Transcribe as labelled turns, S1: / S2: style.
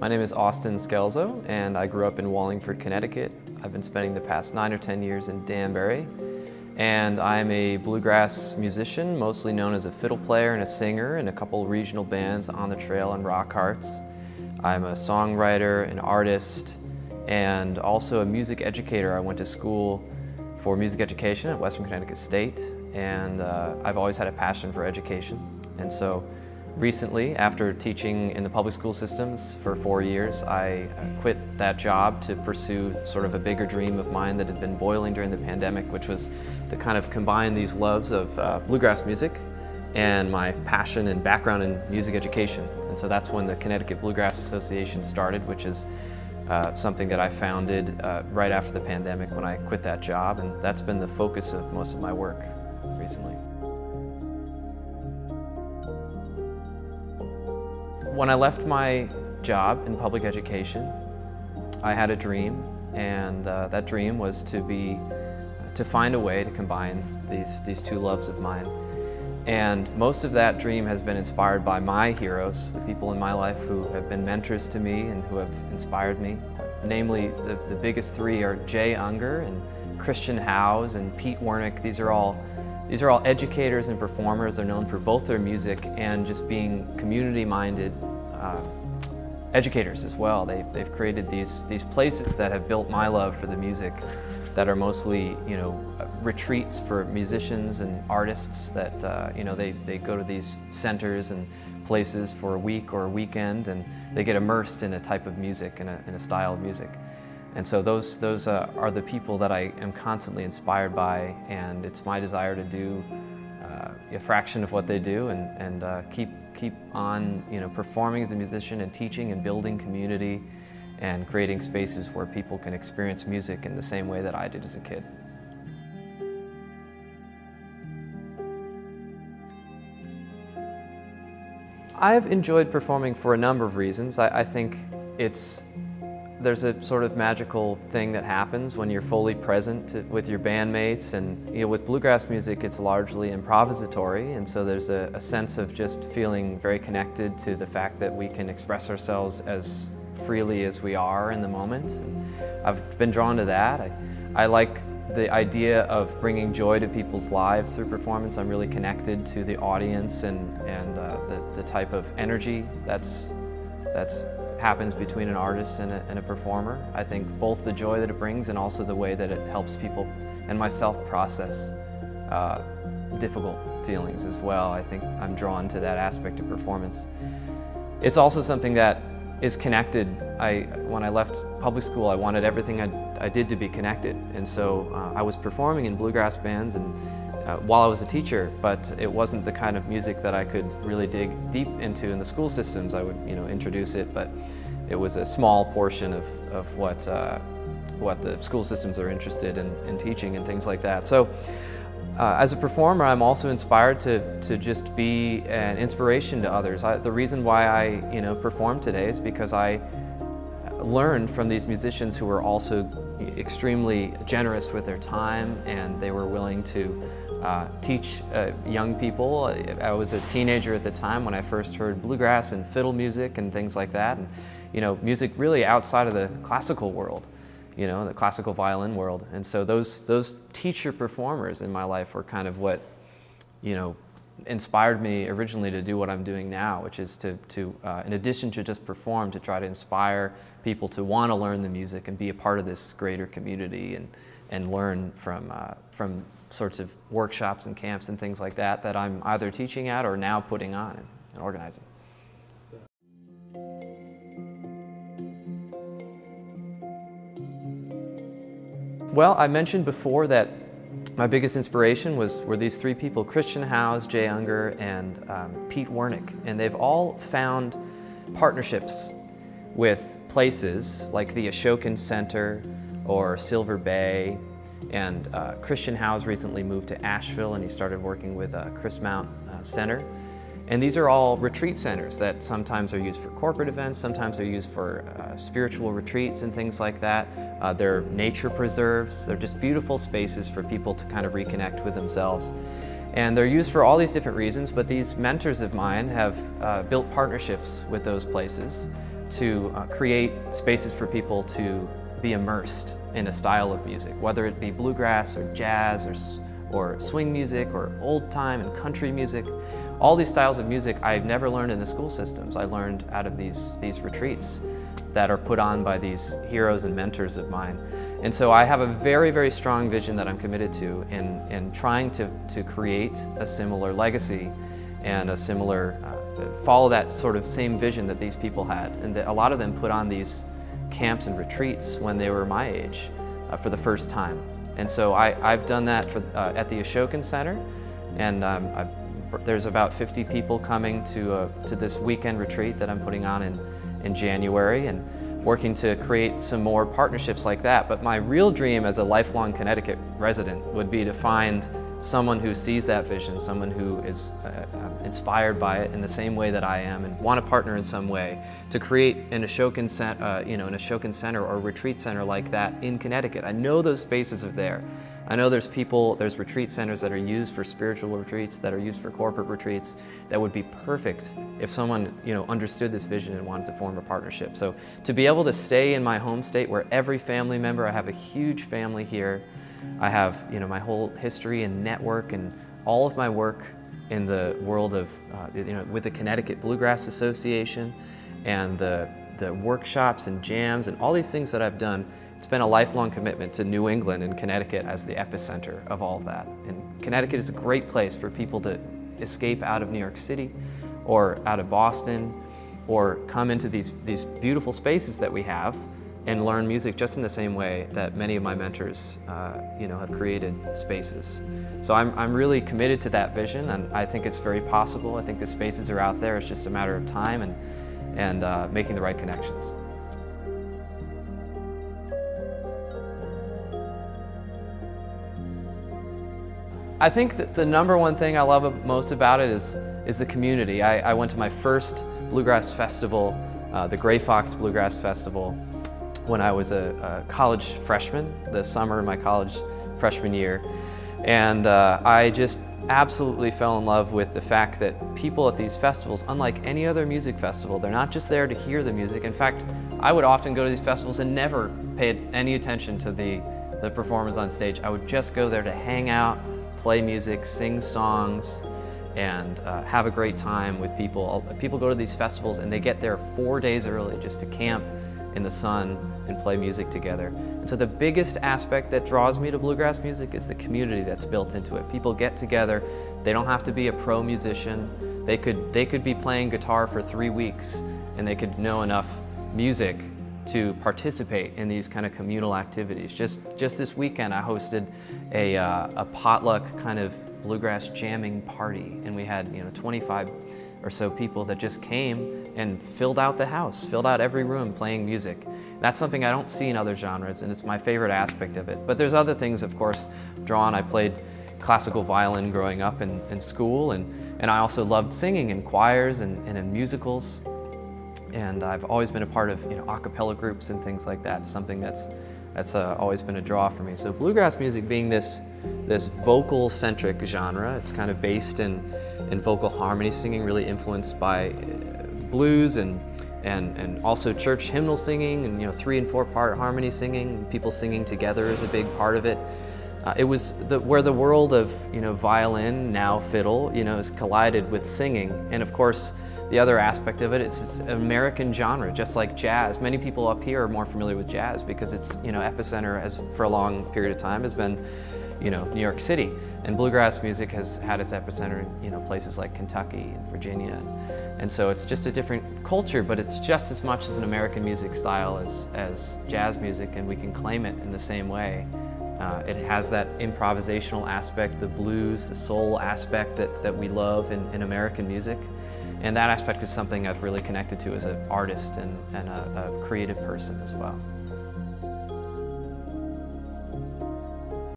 S1: My name is Austin Scelzo, and I grew up in Wallingford, Connecticut. I've been spending the past 9 or 10 years in Danbury, and I'm a bluegrass musician, mostly known as a fiddle player and a singer in a couple regional bands, On the Trail and Rock Hearts. I'm a songwriter, an artist, and also a music educator. I went to school for music education at Western Connecticut State, and I've always had a passion for education. And so recently, after teaching in the public school systems for 4 years, I quit that job to pursue sort of a bigger dream of mine that had been boiling during the pandemic, which was to kind of combine these loves of bluegrass music and my passion and background in music education. And so that's when the Connecticut Bluegrass Association started, which is something that I founded right after the pandemic when I quit that job, and that's been the focus of most of my work recently. When I left my job in public education, I had a dream, and that dream was to find a way to combine these two loves of mine. And most of that dream has been inspired by my heroes, the people in my life who have been mentors to me and who have inspired me. Namely, the biggest three are Jay Unger and Christian Howes and Pete Wernick. These are all educators and performers. They're known for both their music and just being community-minded educators as well. They've created these places that have built my love for the music, that are mostly, retreats for musicians and artists that, they go to these centers and places for a week or a weekend, and they get immersed in a type of music and a style of music. And so those are the people that I am constantly inspired by, and it's my desire to do a fraction of what they do and keep on performing as a musician and teaching and building community and creating spaces where people can experience music in the same way that I did as a kid. I've enjoyed performing for a number of reasons. I think there's a sort of magical thing that happens when you're fully present with your bandmates, and with bluegrass music it's largely improvisatory, and so there's a sense of just feeling very connected to the fact that we can express ourselves as freely as we are in the moment. And I've been drawn to that. I like the idea of bringing joy to people's lives through performance. I'm really connected to the audience and the type of energy that's happens between an artist and a performer. I think both the joy that it brings and also the way that it helps people and myself process difficult feelings as well. I think I'm drawn to that aspect of performance. It's also something that is connected. When I left public school, I wanted everything I did to be connected, and so I was performing in bluegrass bands and while I was a teacher, but it wasn't the kind of music that I could really dig deep into in the school systems. I would introduce it, but it was a small portion of what the school systems are interested in teaching and things like that. So as a performer, I'm also inspired to just be an inspiration to others. The reason why I perform today is because I learned from these musicians who were also extremely generous with their time, and they were willing to teach young people. I was a teenager at the time when I first heard bluegrass and fiddle music and things like that, and music really outside of the classical world, the classical violin world. And so those teacher performers in my life were kind of what inspired me originally to do what I'm doing now, which is to in addition to just perform, to try to inspire people to want to learn the music and be a part of this greater community and learn from sorts of workshops and camps and things like that I'm either teaching at or now putting on and organizing. Well, I mentioned before that my biggest inspiration were these three people: Christian Howes, Jay Unger, and Pete Wernick. And they've all found partnerships with places like the Ashokan Center or Silver Bay. And Christian Howes recently moved to Asheville, and he started working with Chris Mount Center. And these are all retreat centers that sometimes are used for corporate events, sometimes they're used for spiritual retreats and things like that. They're nature preserves. They're just beautiful spaces for people to kind of reconnect with themselves. And they're used for all these different reasons, but these mentors of mine have built partnerships with those places create spaces for people to be immersed in a style of music, whether it be bluegrass or jazz or swing music or old time and country music. All these styles of music I've never learned in the school systems. I learned out of these retreats that are put on by these heroes and mentors of mine. And so I have a very, very strong vision that I'm committed to in trying to create a similar legacy and a similar, follow that sort of same vision that these people had. And that a lot of them put on these camps and retreats when they were my age for the first time. And so I've done that at the Ashokan Center, and there's about 50 people coming to this weekend retreat that I'm putting on in January, and working to create some more partnerships like that. But my real dream as a lifelong Connecticut resident would be to find someone who sees that vision, someone who is inspired by it in the same way that I am and want to partner in some way to create an Ashokan Center or a retreat center like that in Connecticut. I know those spaces are there. I know there's retreat centers that are used for spiritual retreats, that are used for corporate retreats, that would be perfect if someone understood this vision and wanted to form a partnership. So to be able to stay in my home state where every family member, I have a huge family here, I have my whole history and network and all of my work in the world of with the Connecticut Bluegrass Association and the workshops and jams and all these things that I've done. It's been a lifelong commitment to New England and Connecticut as the epicenter of all of that. And Connecticut is a great place for people to escape out of New York City or out of Boston, or come into these beautiful spaces that we have and learn music just in the same way that many of my mentors have created spaces. So I'm really committed to that vision, and I think it's very possible. I think the spaces are out there. It's just a matter of time and making the right connections. I think that the number one thing I love most about it is the community. I went to my first bluegrass festival, the Gray Fox Bluegrass Festival, when I was a college freshman, the summer of my college freshman year. And I just absolutely fell in love with the fact that people at these festivals, unlike any other music festival, they're not just there to hear the music. In fact, I would often go to these festivals and never pay any attention to the performers on stage. I would just go there to hang out, play music, sing songs, and have a great time with people. People go to these festivals and they get there 4 days early just to camp in the sun and play music together. And so the biggest aspect that draws me to bluegrass music is the community that's built into it. People get together. They don't have to be a pro musician. They could be playing guitar for 3 weeks and they could know enough music to participate in these kind of communal activities. Just this weekend I hosted a potluck kind of bluegrass jamming party, and we had 25 or so people that just came and filled out the house, filled out every room playing music. That's something I don't see in other genres, and it's my favorite aspect of it. But there's other things, of course, drawn. I played classical violin growing up in school, and I also loved singing in choirs and in musicals. And I've always been a part of a cappella groups and things like that, something that's always been a draw for me. So bluegrass music being this vocal-centric genre, it's kind of based in vocal harmony singing, really influenced by blues and also church hymnal singing and 3- and 4-part harmony singing. People singing together is a big part of it. It was where the world of violin, now fiddle, is collided with singing, and of course the other aspect of it, it's an American genre, just like jazz. Many people up here are more familiar with jazz because its epicenter for a long period of time has been New York City, and bluegrass music has had its epicenter in places like Kentucky and Virginia, and so it's just a different culture, but it's just as much as an American music style as jazz music, and we can claim it in the same way. It has that improvisational aspect, the blues, the soul aspect that we love in American music. And that aspect is something I've really connected to as an artist and a creative person as well.